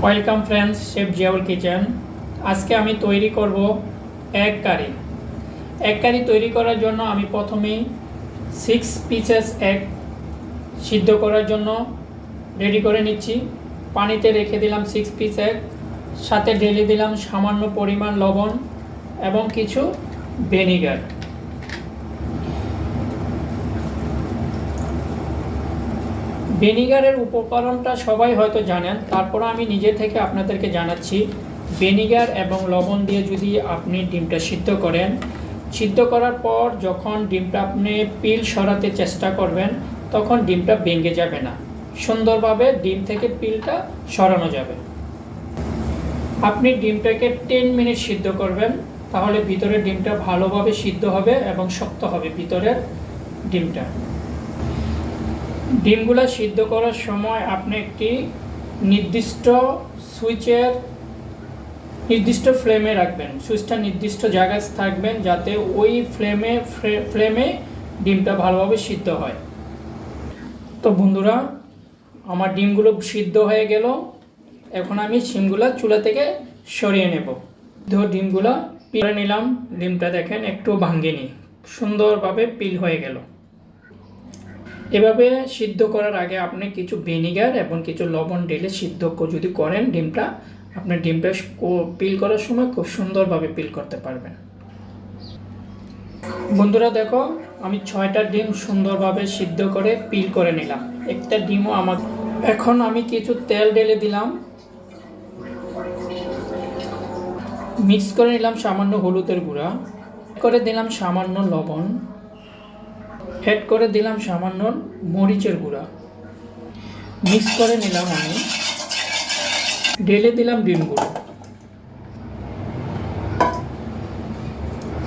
Welcome friends, chef Ziaul kitchen. আজকে আমি তৈরি করব এগ কারি। এগ কারি তৈরি করার জন্য আমি প্রথমেই 6 পিসেস এগ সিদ্ধ করার জন্য রেডি করে নিচ্ছি। পানিতে রেখে দিলাম 6 পিস এগ, সাথে ঢেলে দিলাম সামান্য পরিমাণ লবণ এবং কিছু ভিনেগার। ভিনেগারের উপকরণটা সবাই হয়তো জানেন, তারপর আমি নিজে থেকে আপনাদেরকে জানাচ্ছি। ভিনেগার এবং লবণ দিয়ে যদি আপনি ডিমটা সিদ্ধ করেন, সিদ্ধ করার পর যখন ডিমটা আপনি পিল সরাতে চেষ্টা করবেন, তখন ডিমটা ভেঙে যাবে না, সুন্দরভাবে ডিম থেকে পিলটা সরানো যাবে। আপনি ডিমটাকে 10 মিনিট সিদ্ধ করবেন, তাহলে ভিতরের ডিমটা ভালোভাবে সিদ্ধ হবে এবং শক্ত হবে ভিতরের ডিমটা। ডিমগুলো সিদ্ধ করার সময় আপনি একটি নির্দিষ্ট ফ্লেমে রাখবেন। সুইচটা নির্দিষ্ট জায়গায় থাকবেন, যাতে ওই ফ্লেমে ডিমটা ভালোভাবে সিদ্ধ হয়। তো বন্ধুরা, আমার ডিমগুলো সিদ্ধ হয়ে গেল। এখন আমি ডিমগুলো চুলা থেকে সরিয়ে নেব। ডিমগুলো পিলে নিলাম। ডিমটা দেখেন একটু ভাঙেনি, সুন্দরভাবে পিল হয়ে গেল। এভাবে সিদ্ধ করার আগে আপনি কিছু ভিনেগার এবং কিছু লবণ ঢেলে সিদ্ধ যদি করেন ডিমটা, আপনার ডিমটা পিল করার সময় খুব সুন্দরভাবে পিল করতে পারবেন। বন্ধুরা দেখো, আমি 6টা ডিম সুন্দরভাবে সিদ্ধ করে পিল করে নিলাম। একটা ডিমও আমার। এখন আমি কিছু তেল ঢেলে দিলাম, মিক্স করে নিলাম সামান্য হলুদের গুঁড়া, করে দিলাম সামান্য লবণ, অ্যাড করে দিলাম সামান্য মরিচের গুঁড়া, মিক্স করে নিলাম। আমি ঢেলে দিলাম ডিমগুলো।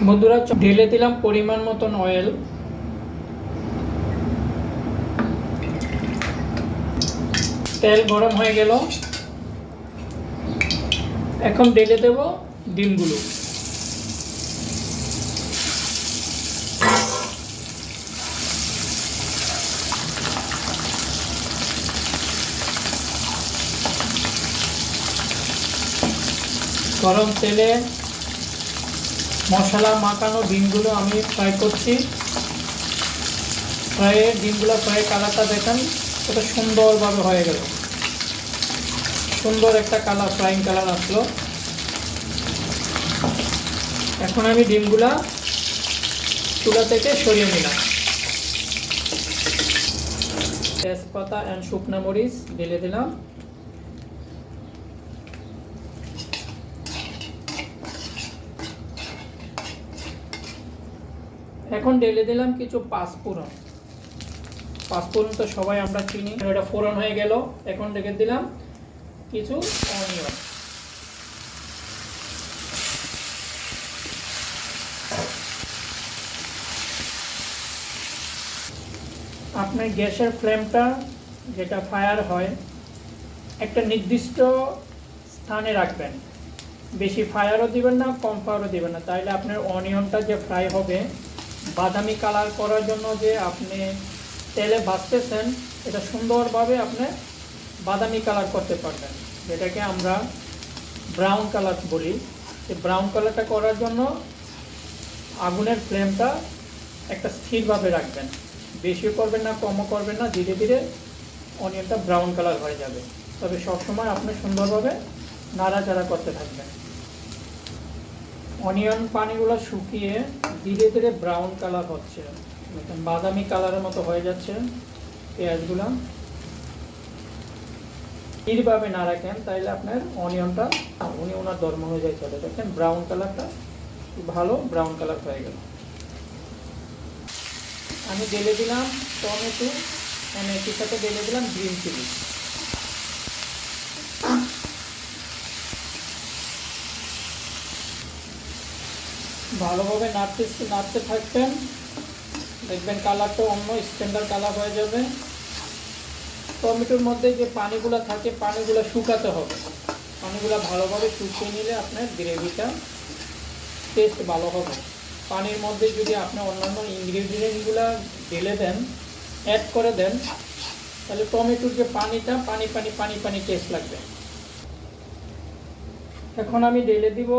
বন্ধুরা, ঢেলে দিলাম পরিমাণ মতন অয়েল। তেল গরম হয়ে গেল, এখন ঢেলে দেব ডিমগুলো। গরম তেলে মশলা মাখানো ডিমগুলো আমি ফ্রাই করছি। ডিমগুলো ফ্রাই কালারটা দেখেন কত সুন্দরভাবে হয়ে গেল। সুন্দর একটা কালার, ফ্রাইং কালার আসলো। এখন আমি ডিমগুলা চুলা থেকে সরিয়ে নিলাম। তেজপাতা অ্যান্ড শুকনা মরিচ ঢেলে দিলাম। এখন ঢেলে দিলাম কিছু পাঁচফোড়ন। পাঁচফোড়ন তো সবাই আমরা চিনি, এটা ফোড়ন হয়ে গেল। এখন ঢেলে দিলাম কিছু অনিয়ন। আপনার গ্যাসের ফ্লেমটা, যেটা ফায়ার হয়, একটা নির্দিষ্ট স্থানে রাখবেন। বেশি ফায়ারও দিবেন না, কম ফায়ারও দিবেন না, তাইলে আপনার অনিয়নটা যে ফ্রাই হবে, বাদামি কালার করার জন্য যে আপনি তেলে ভাজতেছেন, এটা সুন্দরভাবে আপনি বাদামি কালার করতে পারবেন, যেটাকে আমরা ব্রাউন কালার বলি। এই ব্রাউন কালারটা করার জন্য আগুনের ফ্লেমটা একটা স্থিরভাবে রাখবেন। বেশিও করবেন না, কমও করবেন না, ধীরে ধীরে অনিয়নটা ব্রাউন কালার হয়ে যাবে। তবে সবসময় আপনি সুন্দরভাবে নাড়াচাড়া করতে থাকবেন। অনিয়ন পানিগুলো শুকিয়ে ধীরে ধীরে ব্রাউন কালার হচ্ছে, বাদামি কালারের মতো হয়ে যাচ্ছে। পেঁয়াজগুলো এইভাবে না রাখেন, তাইলে আপনার অনিয়নটা ওনার ধর্ম অনুযায়ী চলে। দেখেন ব্রাউন কালারটা ভালো ব্রাউন কালার হয়ে গেল। আমি ঢেলে দিলাম টমেটো, একই সাথে ঢেলে দিলাম গ্রিন চিলি। ভালোভাবে নাড়তে থাকবেন, দেখবেন কালারটা অন্য স্ট্যান্ডার্ড কালার হয়ে যাবে। টমেটোর মধ্যে যে পানিগুলো থাকে, পানিগুলো শুকাতে হবে। পানিগুলো ভালোভাবে শুকিয়ে নিলে আপনার গ্রেভিটা টেস্ট ভালো হবে। পানির মধ্যে যদি আপনি অন্যান্য ইনগ্রিডিয়েন্টগুলো ঢেলে দেন, অ্যাড করে দেন, তাহলে টমেটোর যে পানিটা পানি টেস্ট লাগবে। এখন আমি ঢেলে দিব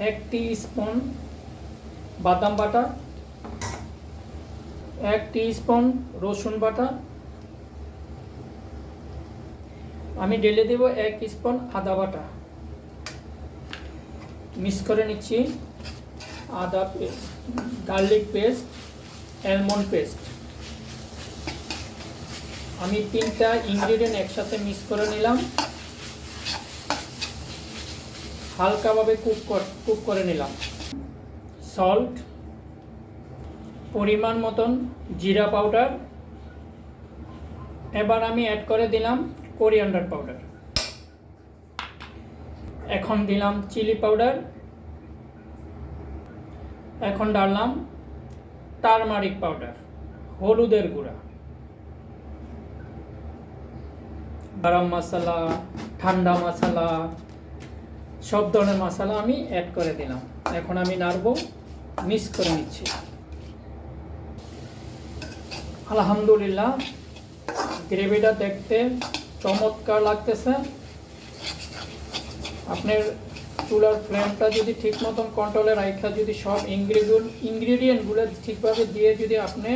1 টিস্পুন বাদাম বাটা, 1 টিস্পুন রসুন বাটা, আমি ঢেলে দেব 1 স্পুন আদা বাটা। মিক্স করে নিচ্ছি আদা paste, garlic paste, almond paste. আমি 3টা ইনগ্রেডিয়েন্ট একসাথে মিক্স করে নিলাম, হালকাভাবে কুক করে নিলাম। সল্ট, পরিমাণ মতন জিরা পাউডার, এবার আমি অ্যাড করে দিলাম কোরিয়ান্ডার পাউডার, এখন দিলাম চিলি পাউডার, এখন ডাললাম টারমারিক পাউডার, হলুদের গুঁড়া, গরম মশলা, ঠান্ডা মশলা, সব ধরনের মশলা আমি অ্যাড করে দিলাম। এখন আমি নাড়বো, মিক্স করে নিচ্ছি। আলহামদুলিল্লাহ, গ্রেভিটা দেখতে চমৎকার লাগতেছে। আপনার চুলার ফ্লেমটা যদি ঠিক মতন কন্ট্রোলে রাখা, যদি সব ইনগ্রিডিয়েন্টগুলো ঠিকভাবে দিয়ে যদি আপনি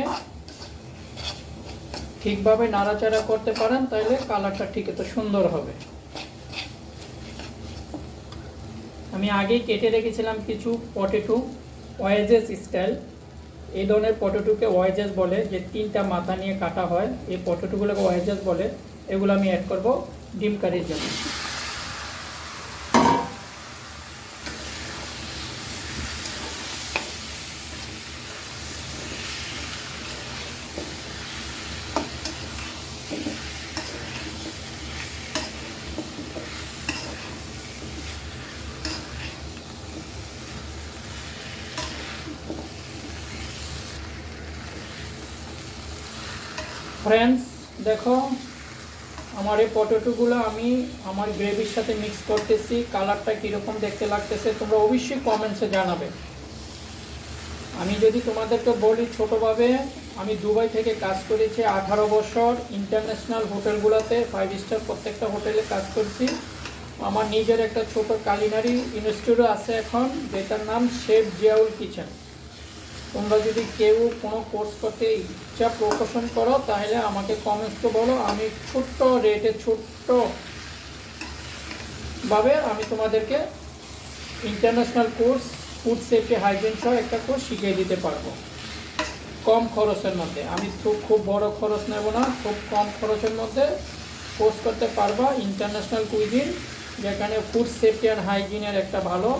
ঠিকভাবে নাড়াচাড়া করতে পারেন, তাহলে কালারটা ঠিক এত সুন্দর হবে। আমি আগেই কেটে রেখেছিলাম কিছু পটেটো, ওয়েজেস স্টাইল। এই ধরনের পটেটোকে ওয়েজেস বলে, যে 3টা মাথা নিয়ে কাটা হয়, এই পটেটোগুলোকে ওয়েজেস বলে। এগুলো আমি অ্যাড করব ডিম কারির জন্য। ফ্রেন্ডস, দেখো আমার এই পটেটোগুলো আমি আমার গ্রেভির সাথে মিক্স করতেছি। কালারটা কীরকম দেখতে লাগতেছে তোমরা অবশ্যই কমেন্টসে জানাবে। আমি যদি তোমাদেরকে বলি ছোটোভাবে, আমি দুবাই থেকে কাজ করেছি 18 বছর। ইন্টারন্যাশনাল হোটেলগুলোতে 5 স্টার প্রত্যেকটা হোটেলে কাজ করছি। আমার নিজের একটা ছোট কালিনারি ইনস্টিটিউট আছে এখন, যেটার নাম শেফ জিয়াউল কিচেন। তোমরা যদি কেউ কোনো কোর্স করতে ইচ্ছা প্রকাশন করো, তাহলে আমাকে কমেন্টসে বলো। আমি ছোট্ট রেটে, ছোট্টভাবে আমি তোমাদেরকে international course, food safety hygiene সহ একটা কোর্স শিখিয়ে দিতে পারবো কম খরচের মধ্যে। আমি খুব বড় খরচ নেব না, খুব কম খরচের মধ্যে কোর্স করতে পারবা ইন্টারন্যাশনাল কুইজিন, যেখানে ফুড সেফটি অ্যান্ড হাইজিনের একটা ভালো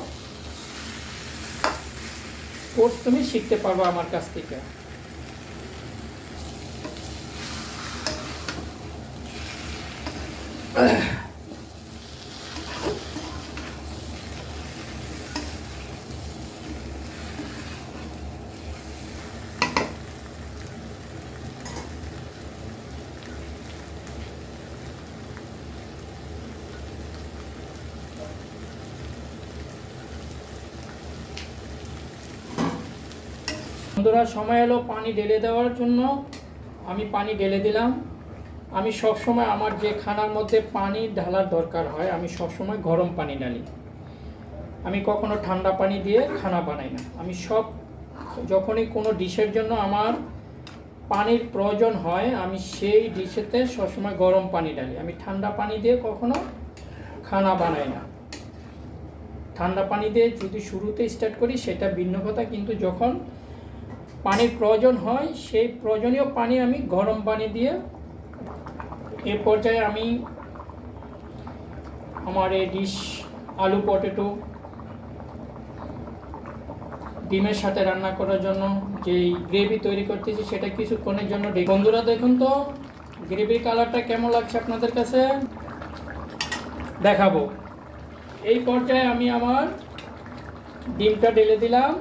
কোর্স তুমি শিখতে পারবে আমার কাছ থেকে। বন্ধুরা, সময় এলো পানি ঢেলে দেওয়ার জন্য। আমি পানি ঢেলে দিলাম। আমি সবসময় আমার যে খানার মধ্যে পানি ঢালার দরকার হয়, আমি সবসময় গরম পানি ঢালি। আমি কখনো ঠান্ডা পানি দিয়ে খানা বানাই না। আমি যখনই কোনো ডিশের জন্য আমার পানির প্রয়োজন হয়, আমি সেই ডিশেতে সবসময় গরম পানি ঢালি। আমি ঠান্ডা পানি দিয়ে কখনো খানা বানাই না। ঠান্ডা পানি দিয়ে যদি শুরুতে স্টার্ট করি সেটা ভিন্ন কথা, কিন্তু যখন পানির প্রয়োজন হয় সেই প্রয়োজনীয় পানি আমি গরম পানি দিয়ে, এ পর্যায়ে আমি আমার এই ডিশ আলু পটেটো ডিমের সাথে রান্না করার জন্য যেই গ্রেভি তৈরি করতেছি সেটা কিছুক্ষণের জন্য। বন্ধুরা দেখুন তো গ্রেভির কালারটা কেমন লাগছে আপনাদের কাছে, দেখাবো। এই পর্যায়ে আমি আমার ডিমটা ঢেলে দিলাম।